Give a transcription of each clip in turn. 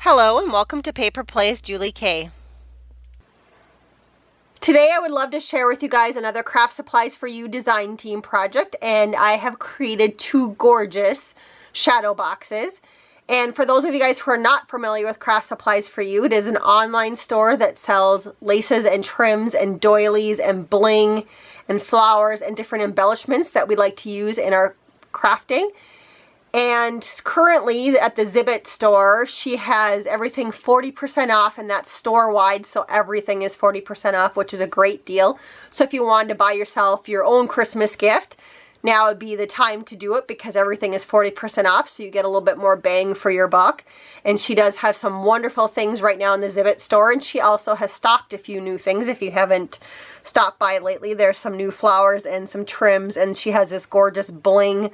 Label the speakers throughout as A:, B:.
A: Hello and welcome to Paper Plays Julie K. Today I would love to share with you guys another Kraft Supplies for You design team project, and I have created two gorgeous shadow boxes. And for those of you guys who are not familiar with Kraft Supplies for You, it is an online store that sells laces and trims and doilies and bling and flowers and different embellishments that we like to use in our crafting. And currently at the Zibbit store, she has everything 40% off, and that's store-wide, so everything is 40% off, which is a great deal. So if you wanted to buy yourself your own Christmas gift, now would be the time to do it because everything is 40% off, so you get a little bit more bang for your buck. And she does have some wonderful things right now in the Zibbit store, and she also has stocked a few new things. If you haven't stopped by lately, there's some new flowers and some trims, and she has this gorgeous bling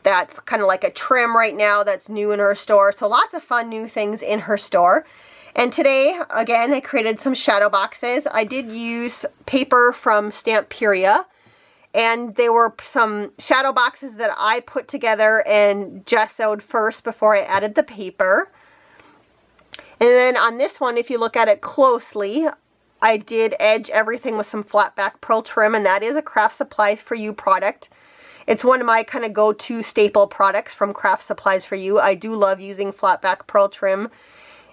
A: that's kind of like a trim right now that's new in her store. So lots of fun new things in her store. And today, again, I created some shadow boxes. I did use paper from Stamperia, and they were some shadow boxes that I put together and gessoed first before I added the paper. And then on this one, if you look at it closely, I did edge everything with some flat back pearl trim, and that is a Kraft Supplies for You product. It's one of my kind of go-to staple products from Kraft Supplies for You. I do love using flat back pearl trim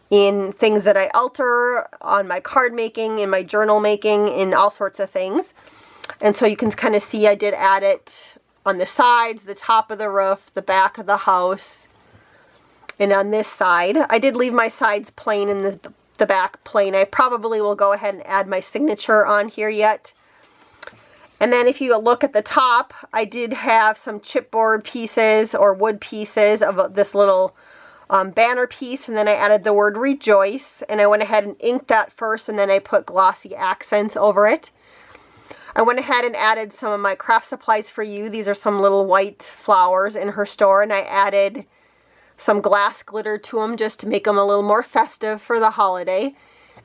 A: in things that I alter, on my card making, in my journal making, in all sorts of things. And so you can kind of see I did add it on the sides, the top of the roof, the back of the house, and on this side. I did leave my sides plain and the back plain. I probably will go ahead and add my signature on here yet. And then if you look at the top, I did have some chipboard pieces or wood pieces of this little banner piece, and then I added the word rejoice, and I went ahead and inked that first, and then I put glossy accents over it. I went ahead and added some of my Kraft Supplies for You. These are some little white flowers in her store, and I added some glass glitter to them just to make them a little more festive for the holiday.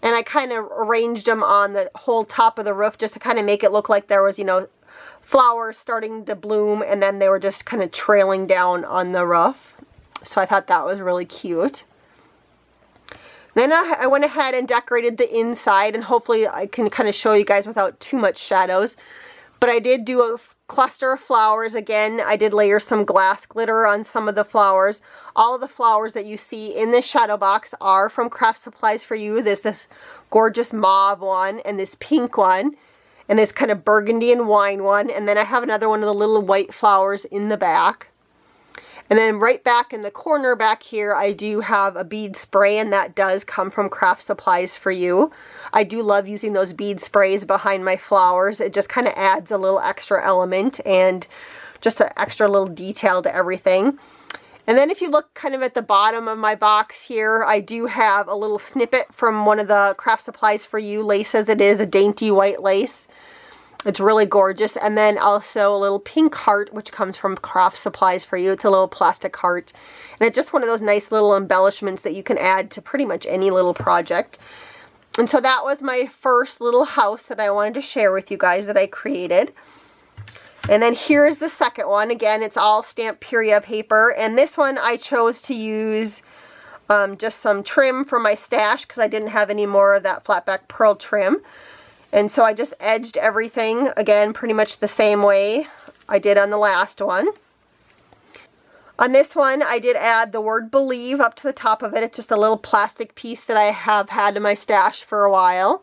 A: And I kind of arranged them on the whole top of the roof just to kind of make it look like there was, you know, flowers starting to bloom, and then they were just kind of trailing down on the roof. So I thought that was really cute. Then I went ahead and decorated the inside, and hopefully I can kind of show you guys without too much shadows. But I did do a cluster of flowers. Again, I did layer some glass glitter on some of the flowers. All of the flowers that you see in this shadow box are from Kraft Supplies for You. There's this gorgeous mauve one, and this pink one, and this kind of burgundy and wine one. And then I have another one of the little white flowers in the back. And then right back in the corner back here, I do have a bead spray, and that does come from Kraft Supplies for You. I do love using those bead sprays behind my flowers. It just kind of adds a little extra element and just an extra little detail to everything. And then if you look kind of at the bottom of my box here, I do have a little snippet from one of the Kraft Supplies for You laces. It is a dainty white lace. It's really gorgeous. And then also a little pink heart, which comes from Kraft Supplies for You. It's a little plastic heart. And it's just one of those nice little embellishments that you can add to pretty much any little project. And so that was my first little house that I wanted to share with you guys that I created. And then here's the second one. Again, it's all Stamperia paper. And this one I chose to use just some trim for my stash because I didn't have any more of that flat back pearl trim. And so I just edged everything, again, pretty much the same way I did on the last one. On this one, I did add the word believe up to the top of it. It's just a little plastic piece that I have had in my stash for a while.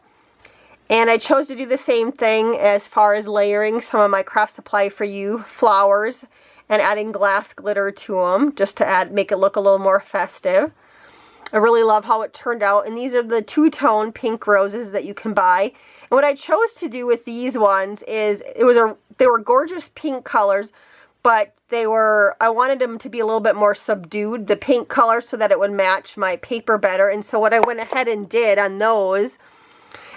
A: And I chose to do the same thing as far as layering some of my Kraft Supply for You flowers and adding glass glitter to them just to make it look a little more festive. I really love how it turned out, and these are the two-tone pink roses that you can buy. And what I chose to do with these ones is they were gorgeous pink colors, but I wanted them to be a little bit more subdued, the pink color, so that it would match my paper better. And so what I went ahead and did on those,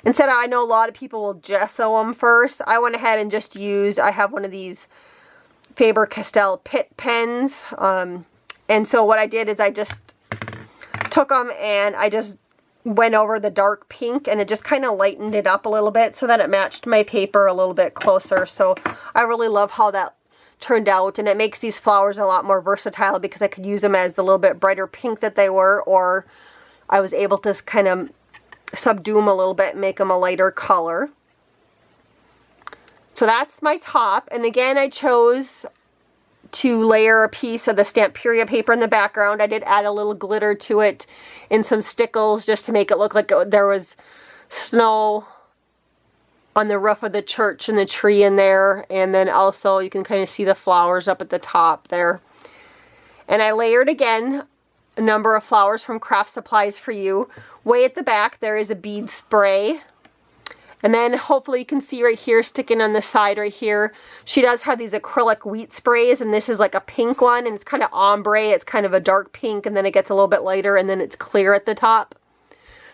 A: instead of, I know a lot of people will gesso them first, I went ahead and just used, I have one of these Faber-Castell Pitt pens. And so what I did is I just took them and I just went over the dark pink, and it just kind of lightened it up a little bit so that it matched my paper a little bit closer. So I really love how that turned out, and it makes these flowers a lot more versatile because I could use them as the little bit brighter pink that they were, or I was able to kind of subdue them a little bit and make them a lighter color. So that's my top, and again I chose to layer a piece of the Stamperia paper in the background. I did add a little glitter to it and some stickles just to make it look like there was snow on the roof of the church and the tree in there, and then also you can kind of see the flowers up at the top there. And I layered again a number of flowers from Kraft Supplies for You. Way at the back there is a bead spray, and then hopefully you can see right here sticking on the side right here, she does have these acrylic wheat sprays, and this is like a pink one, and it's kind of ombre. It's kind of a dark pink, and then it gets a little bit lighter, and then it's clear at the top.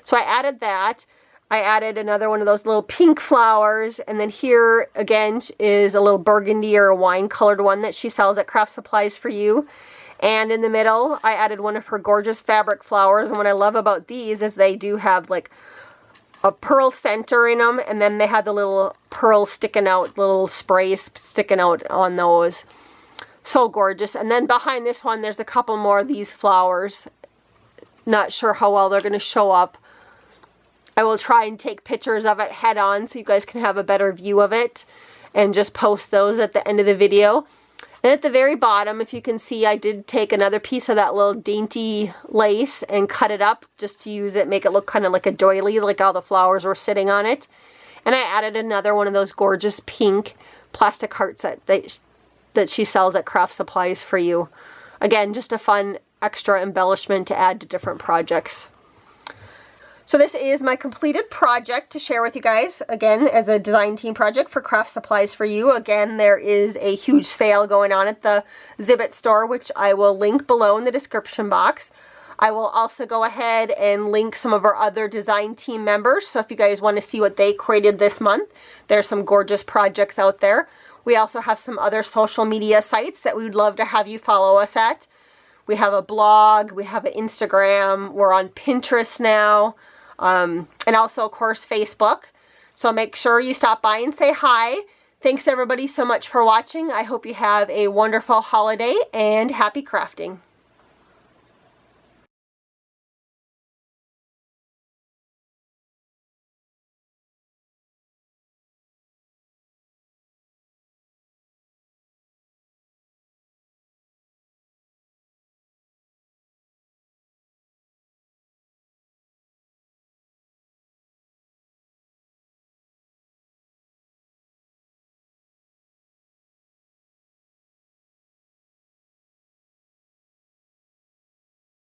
A: So I added that. I added another one of those little pink flowers, and then here again is a little burgundy or a wine colored one that she sells at Kraft Supplies for You. And in the middle I added one of her gorgeous fabric flowers, and what I love about these is they do have like a pearl center in them, and then they had the little pearls sticking out, little sprays sticking out on those. So gorgeous. And then behind this one there's a couple more of these flowers. Not sure how well they're going to show up. I will try and take pictures of it head on so you guys can have a better view of it, and just post those at the end of the video. And at the very bottom, if you can see, I did take another piece of that little dainty lace and cut it up just to use it, make it look kind of like a doily, like all the flowers were sitting on it. And I added another one of those gorgeous pink plastic hearts that she sells at Kraft Supplies for You. Again, just a fun extra embellishment to add to different projects. So this is my completed project to share with you guys, again, as a design team project for Kraft Supplies for You. Again, there is a huge sale going on at the Zibbet store, which I will link below in the description box. I will also go ahead and link some of our other design team members, so if you guys want to see what they created this month, there's some gorgeous projects out there. We also have some other social media sites that we would love to have you follow us at. We have a blog, we have an Instagram, we're on Pinterest now, and also, of course, Facebook. So make sure you stop by and say hi. Thanks everybody so much for watching. I hope you have a wonderful holiday and happy crafting.